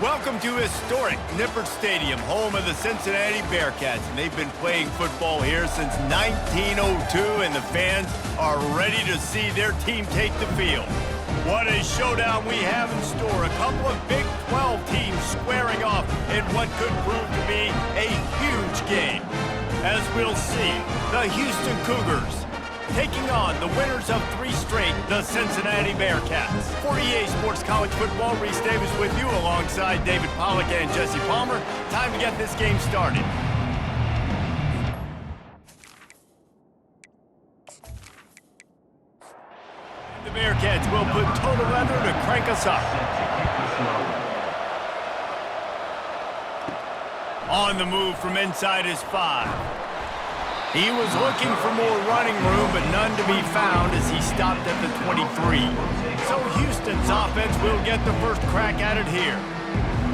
Welcome to historic Nippert Stadium, home of the Cincinnati Bearcats. And they've been playing football here since 1902, and the fans are ready to see their team take the field. What a showdown we have in store. A couple of Big 12 teams squaring off in what could prove to be a huge game. As we'll see, the Houston Cougars taking on the winners of 3 straight, the Cincinnati Bearcats. For EA Sports College Football, Reese Davis with you alongside David Pollack and Jesse Palmer. Time to get this game started. The Bearcats will put total weather to crank us up. On the move from inside his 5. He was looking for more running room, but none to be found as he stopped at the 23. So Houston's offense will get the first crack at it here.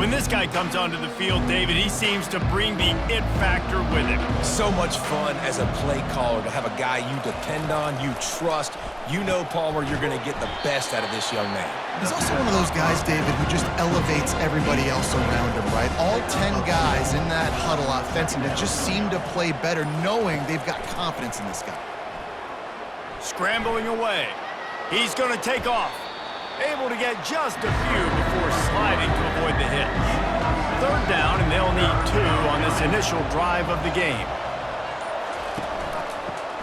When this guy comes onto the field, David, he seems to bring the it factor with him. So much fun as a play caller to have a guy you depend on, you trust. You know, Palmer, you're going to get the best out of this young man. He's also one of those guys, David, who just elevates everybody else around him, right? All 10 guys in that huddle offensively just seem to play better knowing they've got confidence in this guy. Scrambling away. He's going to take off. Able to get just a few before sliding to avoid the hit. 3rd down, and they'll need 2 on this initial drive of the game.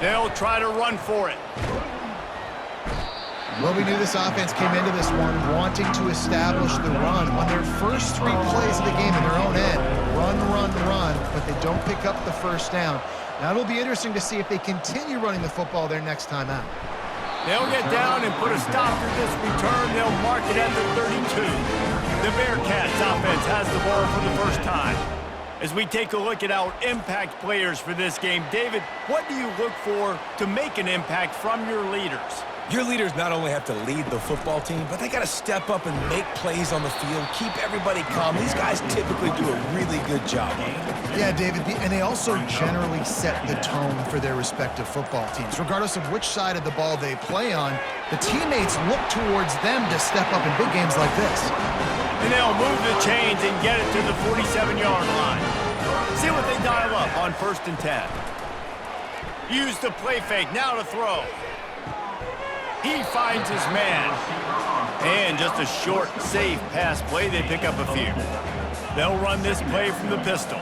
They'll try to run for it. Well, we knew this offense came into this one wanting to establish the run. On their first 3 plays of the game in their own end, run, but they don't pick up the first down. Now it'll be interesting to see if they continue running the football their next time out. They'll get down and put a stop to this return. They'll mark it at the 32. The Bearcats offense has the ball for the first time. As we take a look at our impact players for this game, David, what do you look for to make an impact from your leaders? Your leaders not only have to lead the football team, but they got to step up and make plays on the field, keep everybody calm. These guys typically do a really good job of it. Yeah, David, and they also generally set the tone for their respective football teams. Regardless of which side of the ball they play on, the teammates look towards them to step up in big games like this. And they'll move the chains and get it to the 47-yard line. See what they dial up on 1st and 10. Use the play fake, now to throw. He finds his man. And just a short, safe pass play. They pick up a few. They'll run this play from the pistol.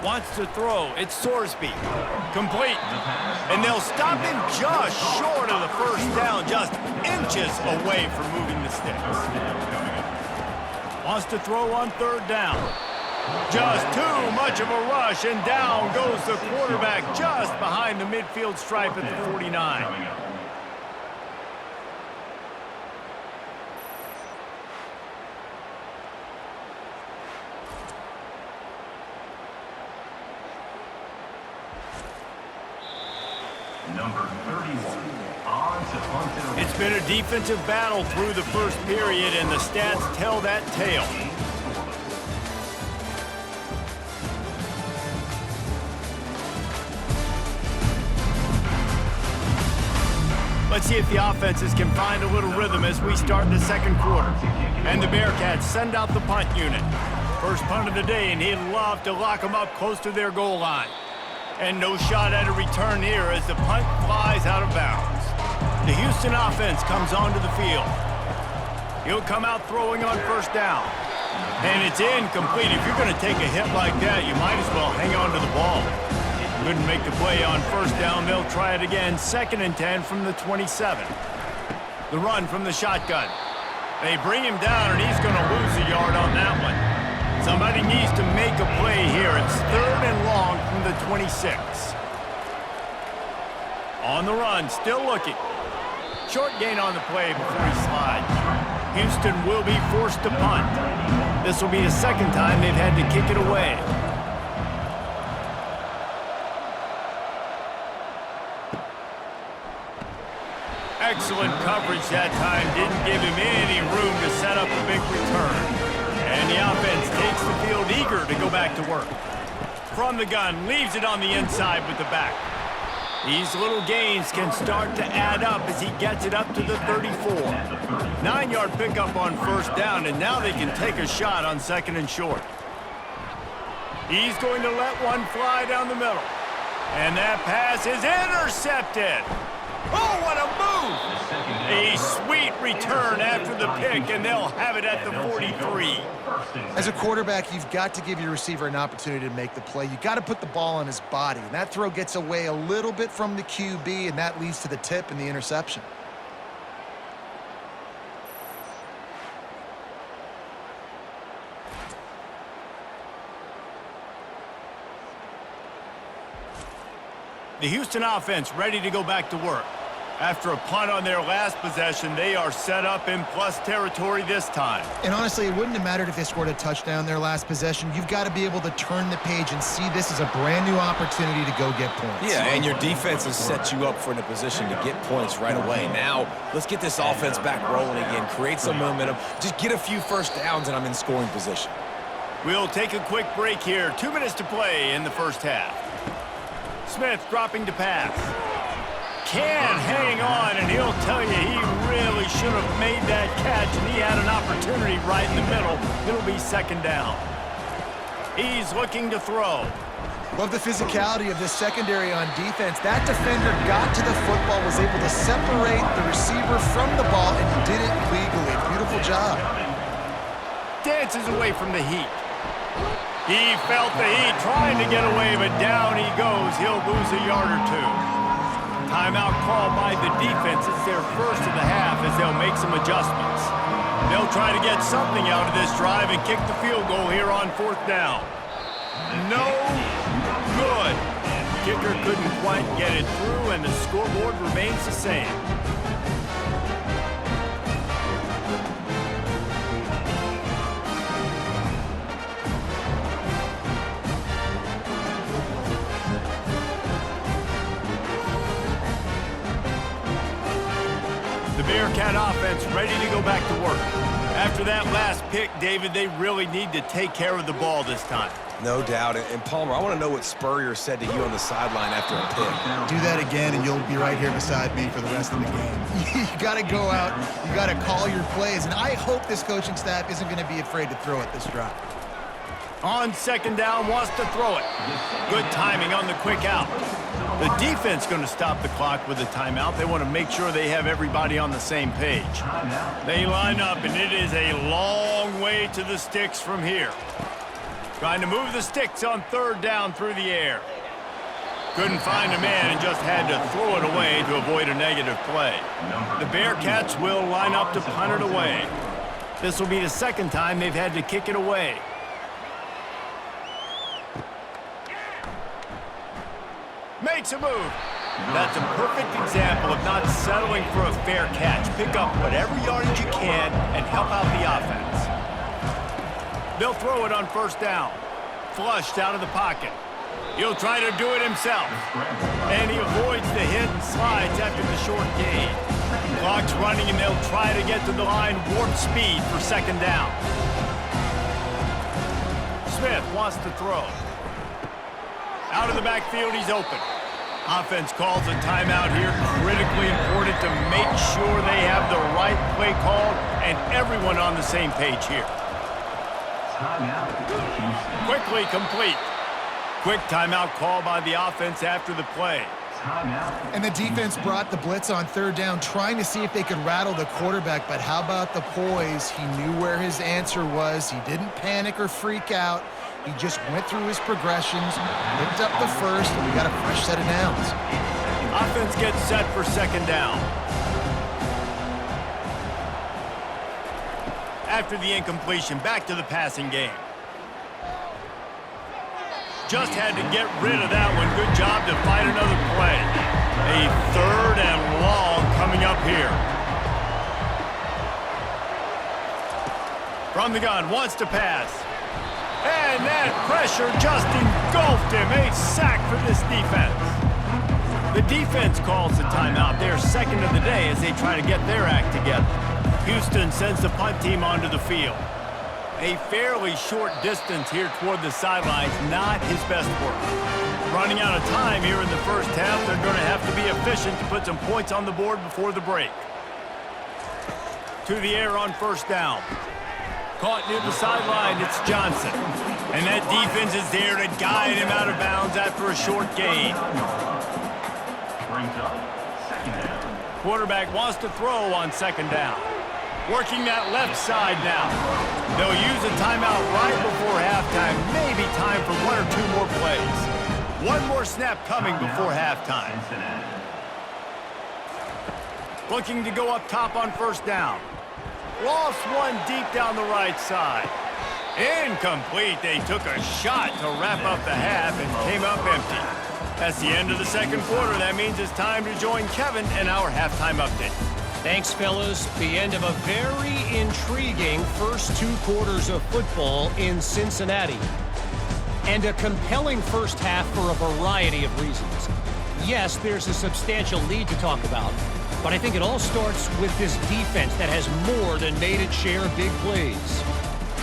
Wants to throw. It's Sorsby. Complete. And they'll stop him just short of the first down, just inches away from moving the sticks. Wants to throw on 3rd down. Just too much of a rush, and down goes the quarterback just behind the midfield stripe at the 49. Number 31, on to punt. It's been a defensive battle through the first period, and the stats tell that tale. Let's see if the offenses can find a little rhythm as we start the 2nd quarter. And the Bearcats send out the punt unit. First punt of the day, and he'd love to lock them up close to their goal line. And no shot at a return here as the punt flies out of bounds. The Houston offense comes onto the field. He'll come out throwing on 1st down. And it's incomplete. If you're going to take a hit like that, you might as well hang on to the ball. Couldn't make the play on 1st down. They'll try it again. 2nd and 10 from the 27. The run from the shotgun. They bring him down, and he's going to lose a yard on that one. Somebody needs to make a play here. It's 3rd and long from the 26. On the run, still looking. Short gain on the play before he slides. Houston will be forced to punt. This will be the 2nd time they've had to kick it away. Excellent coverage that time. Didn't give him any room to set up a big return. And the offense takes the field eager to go back to work. From the gun, leaves it on the inside with the back. These little gains can start to add up as he gets it up to the 34. 9-yard pickup on first down, and now they can take a shot on second and short. He's going to let one fly down the middle. And that pass is intercepted. Oh, what a move! A sweet return after the pick, and they'll have it at the 43. As a quarterback, you've got to give your receiver an opportunity to make the play. You've got to put the ball on his body, and that throw gets away a little bit from the QB, and that leads to the tip and the interception. The Houston offense ready to go back to work. After a punt on their last possession, they are set up in plus territory this time. And honestly, it wouldn't have mattered if they scored a touchdown their last possession. You've got to be able to turn the page and see this as a brand new opportunity to go get points. Yeah, and your defense has set you up for in a position to get points right away. Now, let's get this offense back rolling again, create some momentum, just get a few first downs, and I'm in scoring position. We'll take a quick break here. 2 minutes to play in the first half. Smith dropping to pass. Can hang on, and he'll tell you he really should have made that catch, and he had an opportunity right in the middle. It'll be second down. He's looking to throw. Love the physicality of this secondary on defense. That defender got to the football, was able to separate the receiver from the ball, and did it legally. Beautiful job. Dances away from the heat. He felt the heat, trying to get away, but down he goes. He'll lose a yard or two. Timeout called by the defense. It's their first of the half as they'll make some adjustments. They'll try to get something out of this drive and kick the field goal here on fourth down. No good. Kicker couldn't quite get it through, and the scoreboard remains the same. The Bearcat offense ready to go back to work. After that last pick, David, they really need to take care of the ball this time. No doubt. And Palmer, I want to know what Spurrier said to you on the sideline after a pick. Do that again, and you'll be right here beside me for the rest of the game. You got to go out. You got to call your plays, and I hope this coaching staff isn't going to be afraid to throw it this drive. On second down, wants to throw it. Good timing on the quick out. The defense going to stop the clock with a timeout. They want to make sure they have everybody on the same page. They line up, and it is a long way to the sticks from here. Trying to move the sticks on third down through the air. Couldn't find a man and just had to throw it away to avoid a negative play. The Bearcats will line up to punt it away. This will be the second time they've had to kick it away. Makes a move. That's a perfect example of not settling for a fair catch. Pick up whatever yardage you can and help out the offense. They'll throw it on first down. Flushed out of the pocket. He'll try to do it himself. And he avoids the hit and slides after the short gain. Clock's running, and they'll try to get to the line warp speed for second down. Smith wants to throw. Out of the backfield, he's open. Offense calls a timeout here. Critically important to make sure they have the right play called and everyone on the same page here. Quickly complete. Quick timeout call by the offense after the play. And the defense brought the blitz on third down, trying to see if they could rattle the quarterback, but how about the poise? He knew where his answer was. He didn't panic or freak out. He just went through his progressions, picked up the first, and we got a fresh set of downs. Offense gets set for second down. After the incompletion, back to the passing game. Just had to get rid of that one. Good job to fight another play. A third and long coming up here. From the gun, wants to pass. And that pressure just engulfed him. A sack for this defense. The defense calls the timeout. They're second of the day as they try to get their act together. Houston sends the punt team onto the field. A fairly short distance here toward the sidelines, not his best work. Running out of time here in the first half, they're going to have to be efficient to put some points on the board before the break. To the air on first down. Caught near the sideline, it's Johnson. And that defense is there to guide him out of bounds after a short gain. Brings up second down. Quarterback wants to throw on second down. Working that left side now. They'll use a timeout right before halftime. Maybe time for one or two more plays. One more snap coming before halftime. Looking to go up top on first down. Lost one deep down the right side. Incomplete. They took a shot to wrap up the half and came up empty. That's the end of the second quarter. That means it's time to join Kevin in our halftime update. Thanks, fellas. The end of a very intriguing first 2 quarters of football in Cincinnati. And a compelling first half for a variety of reasons. Yes, there's a substantial lead to talk about, but I think it all starts with this defense that has more than made its share of big plays.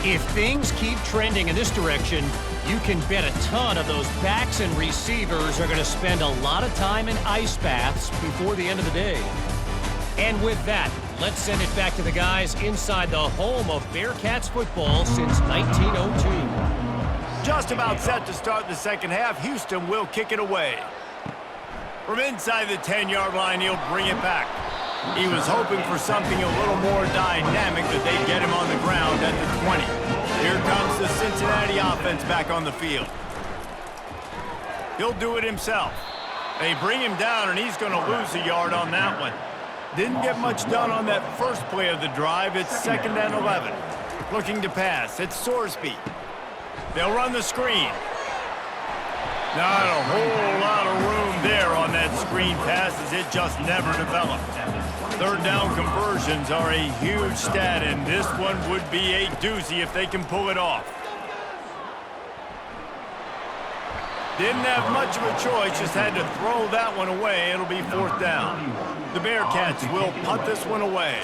If things keep trending in this direction, you can bet a ton of those backs and receivers are going to spend a lot of time in ice baths before the end of the day. And with that, let's send it back to the guys inside the home of Bearcats football since 1902. Just about set to start the second half. Houston will kick it away. From inside the 10-yard line, he'll bring it back. He was hoping for something a little more dynamic, that they'd get him on the ground at the 20. Here comes the Cincinnati offense back on the field. He'll do it himself. They bring him down, and he's going to lose a yard on that one. Didn't get much done on that first play of the drive. It's 2nd and 11. Looking to pass. It's Sorsby. They'll run the screen. Not a whole lot of room there on that screen pass, as it just never developed. Third down conversions are a huge stat, and this one would be a doozy if they can pull it off. Didn't have much of a choice, just had to throw that one away. It'll be 4th down. The Bearcats will punt this one away.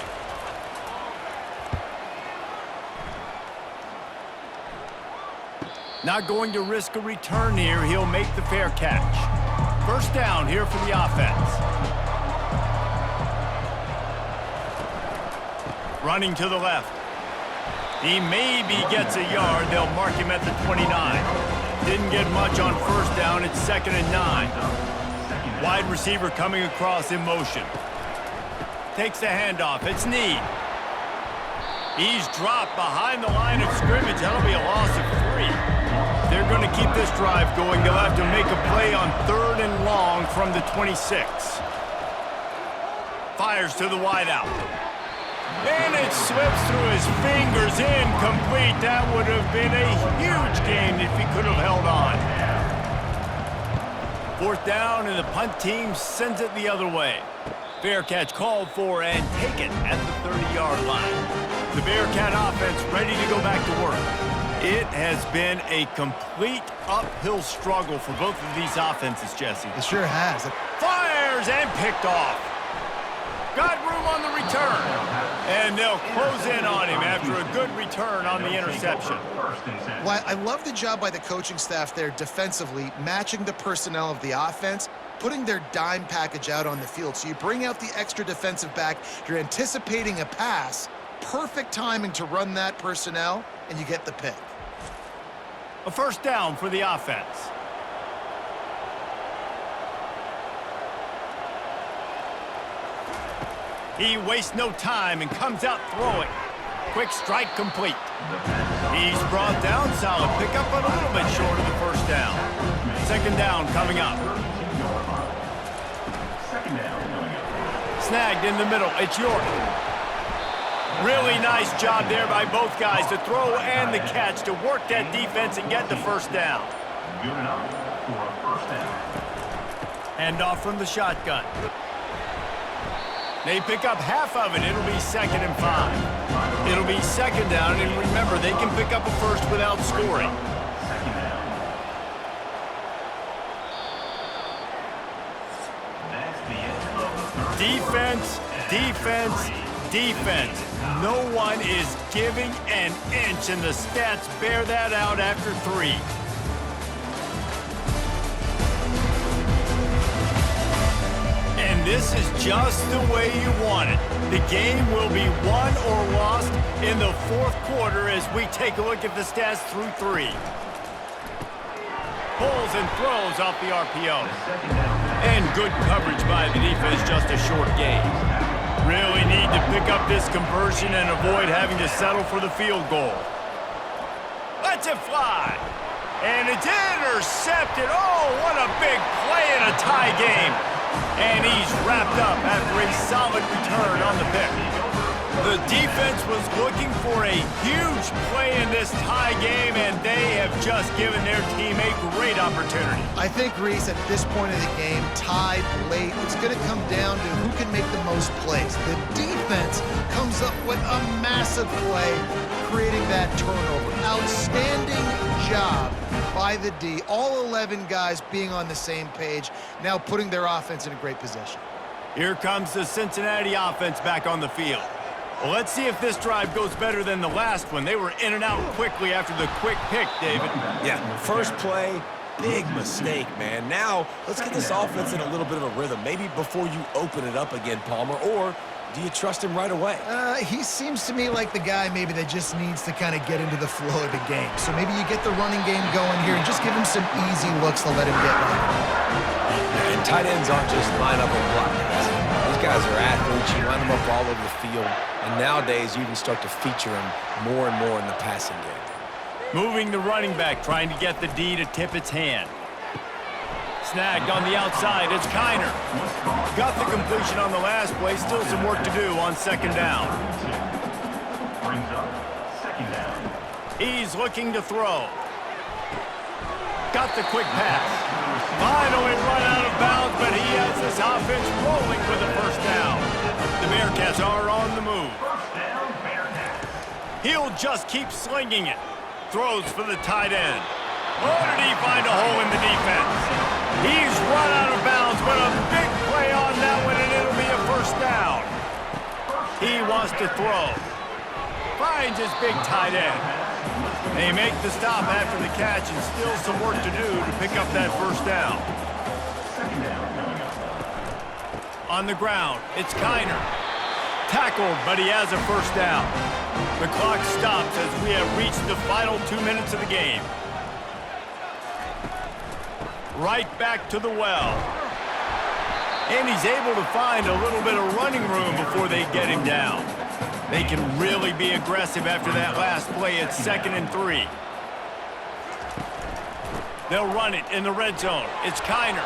Not going to risk a return here. He'll make the fair catch. First down here for the offense. Running to the left. He maybe gets a yard. They'll mark him at the 29. Didn't get much on first down. It's 2nd and 9. Wide receiver coming across in motion. Takes the handoff. It's Need. He's dropped behind the line of scrimmage. That'll be a loss of 3. They're going to keep this drive going. They'll have to make a play on 3rd and long from the 26. Fires to the wideout. And it slips through his fingers, incomplete. That would have been a huge gain if he could have held on. 4th down, and the punt team sends it the other way. Bearcats called for and take it at the 30-yard line. The Bearcat offense ready to go back to work. It has been a complete uphill struggle for both of these offenses, Jesse. It sure has. Fires and picked off. Got room on the return. And they'll close in on him after a good return on the interception. Well, I love the job by the coaching staff there defensively, matching the personnel of the offense, putting their dime package out on the field. So you bring out the extra defensive back, you're anticipating a pass, perfect timing to run that personnel, and you get the pick. A first down for the offense. He wastes no time and comes out throwing. Quick strike complete. He's brought down. Solid pickup, but a little bit short of the first down. 2nd down coming up. Snagged in the middle. It's York. Really nice job there by both guys, the throw and the catch, to work that defense and get the first down. Good enough for a first down. Handoff from the shotgun. They pick up half of it. It'll be 2nd and 5. It'll be 2nd down, and remember, they can pick up a first without scoring. Second down. That's the end of the third. Defense, defense, defense. No one is giving an inch, and the stats bear that out after 3. And this is just the way you want it. The game will be won or lost in the 4th quarter as we take a look at the stats through 3. Pulls and throws off the RPO. And good coverage by the defense, just a short gain. Really need to pick up this conversion and avoid having to settle for the field goal. Lets it fly. And it's intercepted. Oh, what a big play in a tie game. And he's wrapped up after a solid return on the pick. The defense was looking for a huge play in this tie game, and they have just given their team a great opportunity. I think, Reese, at this point of the game, tied late, it's going to come down to who can make the most plays. The defense comes up with a massive play, creating that turnover. Outstanding job by the D. All 11 guys being on the same page, now putting their offense in a great position. Here comes the Cincinnati offense back on the field. Well, let's see if this drive goes better than the last one. They were in and out quickly after the quick pick, David. Yeah, first play, big mistake, man. Now, let's get this offense in a little bit of a rhythm. Maybe before you open it up again, Palmer, or do you trust him right away? He seems to me like the guy maybe that just needs to kind of get into the flow of the game. So maybe you get the running game going here and just give him some easy looks to let him get right. And tight ends aren't just line up and block guys. These guys are athletes. You line them up all over the field. And nowadays, you can start to feature them more and more in the passing game. Moving the running back, trying to get the D to tip its hand. Snagged on the outside, it's Kiner. Got the completion on the last play, still some work to do on 2nd down. Brings up 2nd down. He's looking to throw. Got the quick pass. Finally run out of bounds, but he has this offense rolling with a 1st down. The Bearcats are on the move. 1st down, Bearcats. He'll just keep slinging it. Throws for the tight end. Oh, did he find a hole in the defense? He's run out of bounds, but a big play on that one, and it'll be a 1st down. He wants to throw. Finds his big tight end. They make the stop after the catch, and still some work to do to pick up that 1st down. 2nd down coming up. On the ground, it's Kiner. Tackled, but he has a 1st down. The clock stops as we have reached the final 2 minutes of the game. Right back to the well. And he's able to find a little bit of running room before they get him down. They can really be aggressive after that last play. It's 2nd and 3. They'll run it in the red zone. It's Kiner.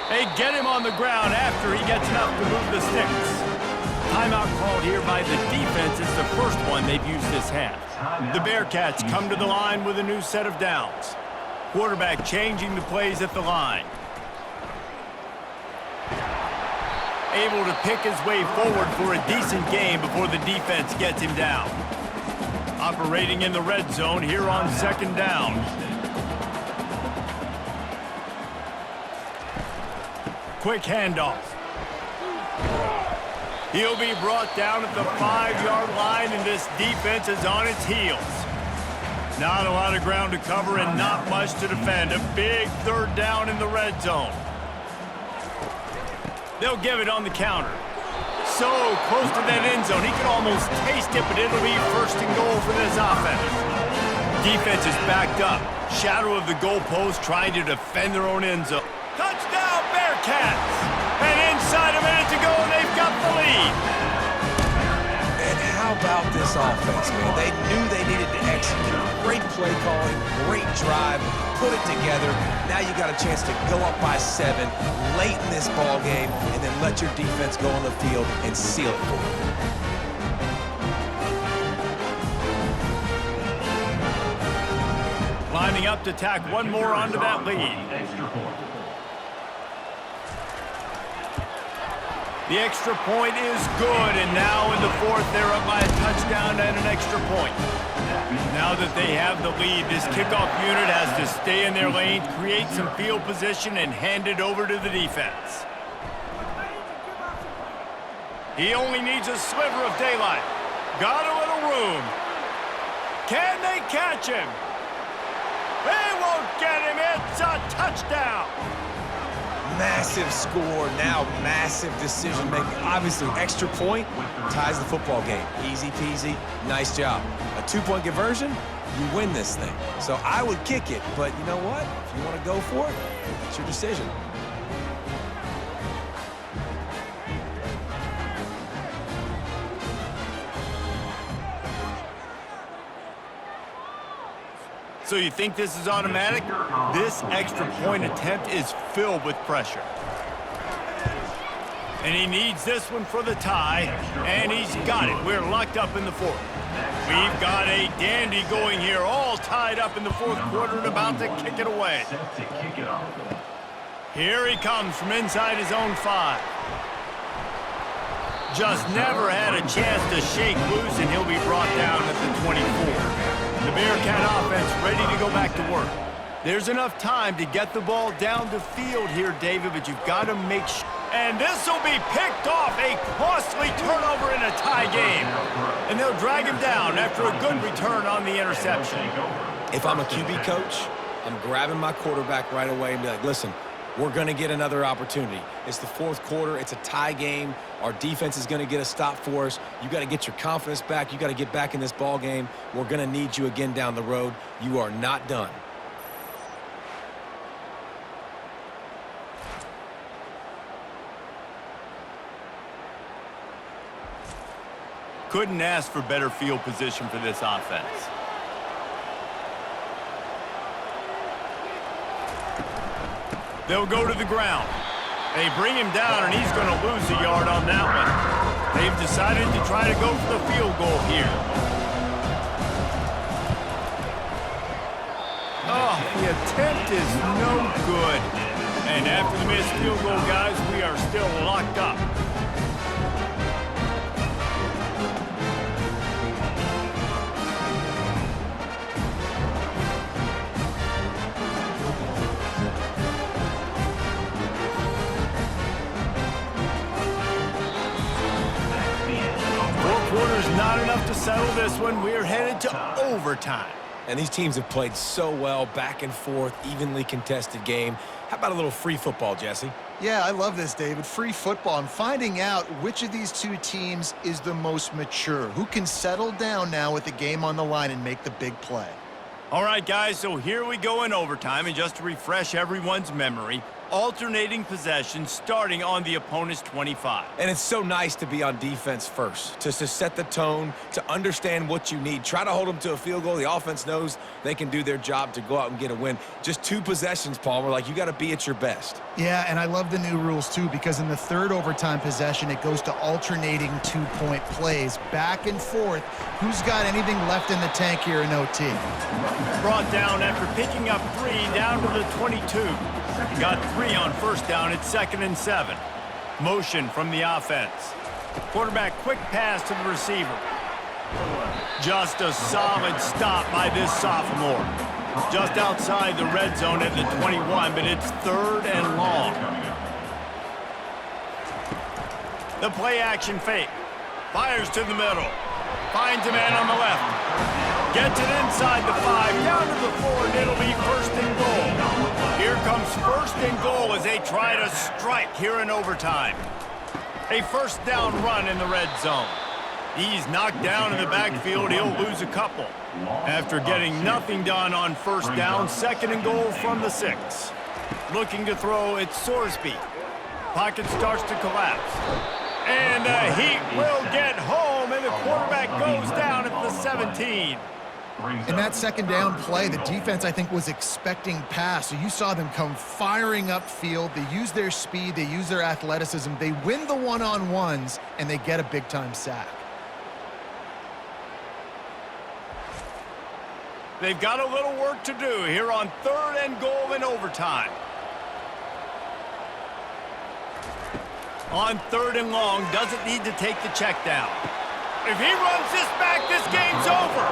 They get him on the ground after he gets enough to move the sticks. Timeout called here by the defense. It's the first one they've used this half. The Bearcats come to the line with a new set of downs. Quarterback changing the plays at the line. Able to pick his way forward for a decent game before the defense gets him down. Operating in the red zone here on 2nd down. Quick handoff. He'll be brought down at the 5-yard line, and this defense is on its heels. Not a lot of ground to cover and not much to defend. A big 3rd down in the red zone. They'll give it on the counter. So close to that end zone. He can almost taste it, but it'll be 1st and goal for this offense. Defense is backed up. Shadow of the goalpost trying to defend their own end zone. Touchdown, Bearcats! And inside a minute to go, and they've got the lead. And how about this offense, man? They knew they needed to execute. Great play calling, great drive, put it together. Now you got a chance to go up by 7 late in this ball game and then let your defense go on the field and seal it for you. Lining up to tack one more onto that lead. Extra point. The extra point is good, and now in the 4th, they're up by a touchdown and an extra point. Now that they have the lead, this kickoff unit has to stay in their lane, create some field position, and hand it over to the defense. He only needs a sliver of daylight. Got a little room. Can they catch him? They won't get him. It's a touchdown. Massive score, now massive decision making. Obviously, extra point ties the football game. Easy peasy, nice job. A 2-point conversion, you win this thing. So I would kick it, but you know what? If you want to go for it, it's your decision. So you think this is automatic? This extra point attempt is filled with pressure. And he needs this one for the tie, and he's got it. We're locked up in the fourth. We've got a dandy going here, all tied up in the fourth quarter and about to kick it away. Here he comes from inside his own 5. Just never had a chance to shake loose, and he'll be brought down at the 24. The Bearcat offense ready to go back to work. There's enough time to get the ball down the field here, David, but you've got to make sure. And this will be picked off, a costly turnover in a tie game. And they'll drag him down after a good return on the interception. If I'm a QB coach, I'm grabbing my quarterback right away and be like, listen, we're going to get another opportunity. It's the fourth quarter. It's a tie game. Our defense is going to get a stop for us. You got to get your confidence back. You got to get back in this ball game. We're going to need you again down the road. You are not done. Couldn't ask for better field position for this offense. They'll go to the ground. They bring him down, and he's going to lose a yard on that one. They've decided to try to go for the field goal here. Oh, the attempt is no good. And after the missed field goal, guys, we are still locked up. Quarter's not enough to settle this one. We're headed to overtime. And these teams have played so well, back and forth, evenly contested game. How about a little free football, Jesse? Yeah, I love this, David. Free football. I'm finding out which of these two teams is the most mature, who can settle down now with the game on the line and make the big play. All right, guys, so here we go in overtime, and just to refresh everyone's memory, alternating possession starting on the opponent's 25. And it's so nice to be on defense first, to set the tone, to understand what you need. Try to hold them to a field goal. The offense knows they can do their job to go out and get a win. Just 2 possessions, Palmer, like you got to be at your best. Yeah, and I love the new rules, too, because in the third overtime possession, it goes to alternating 2-point plays, back and forth. Who's got anything left in the tank here in OT? Brought down after picking up 3 down to the 22. Got 3 on first down. It's 2nd and 7. Motion from the offense. Quarterback quick pass to the receiver. Just a solid stop by this sophomore. Just outside the red zone at the 21, but it's 3rd and long. The play action fake. Fires to the middle. Finds a man on the left. Gets it inside the 5, down to the 4, and it'll be 1st and goal. Here comes 1st and goal as they try to strike here in overtime. A 1st down run in the red zone. He's knocked down in the backfield. He'll lose a couple. After getting nothing done on 1st down, 2nd and goal from the 6. Looking to throw, it's Sorsby. Pocket starts to collapse. And the Heat will get home, and the quarterback goes down at the 17. In that 2nd down play, the defense, I think, was expecting pass. So you saw them come firing upfield. They use their speed. They use their athleticism. They win the one-on-ones, and they get a big-time sack. They've got a little work to do here on 3rd and goal in overtime. On 3rd and long, doesn't need to take the check down. If he runs this back, this game's over.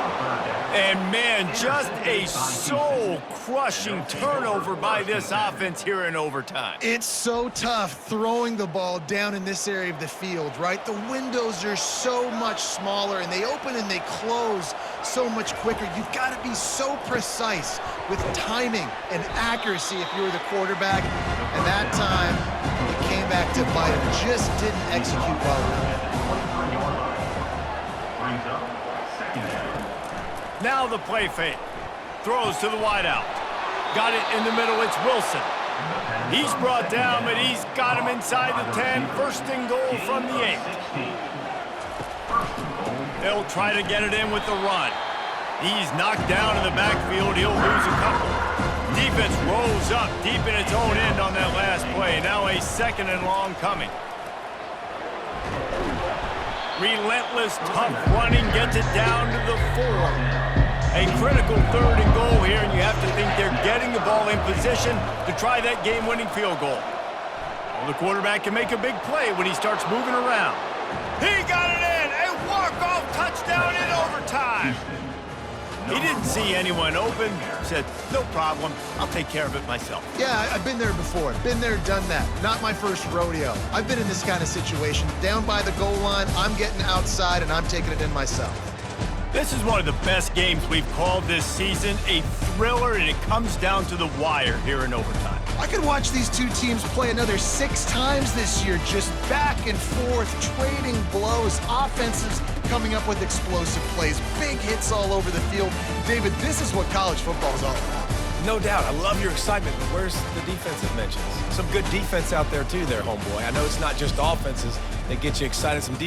And man, just a soul-crushing turnover by this offense here in overtime. It's so tough throwing the ball down in this area of the field, right? The windows are so much smaller, and they open and they close so much quicker. You've got to be so precise with timing and accuracy if you were the quarterback. And that time, it came back to bite him. Just didn't execute well enough. Brings up second down. Now the play fake. Throws to the wideout. Got it in the middle. It's Wilson. He's brought down, but he's got him inside the 10. First and goal from the 8. They'll try to get it in with the run. He's knocked down in the backfield. He'll lose a couple. Defense rolls up deep in its own end on that last play. Now a second and long coming. Relentless, tough running gets it down to the 4. A critical third and goal here, and you have to think they're getting the ball in position to try that game-winning field goal. Well, the quarterback can make a big play when he starts moving around. He got it in! A walk-off touchdown in overtime! He didn't see anyone open. Said, no problem. I'll take care of it myself. Yeah, I've been there before. Been there, done that. Not my first rodeo. I've been in this kind of situation. Down by the goal line, I'm getting outside, and I'm taking it in myself. This is one of the best games we've called this season. A thriller, and it comes down to the wire here in overtime. I could watch these two teams play another 6 times this year, just back and forth, trading blows, offenses coming up with explosive plays, big hits all over the field. David, this is what college football is all about. No doubt. I love your excitement, but where's the defensive mentions? Some good defense out there, too, there, homeboy. I know it's not just offenses that get you excited. Some defense.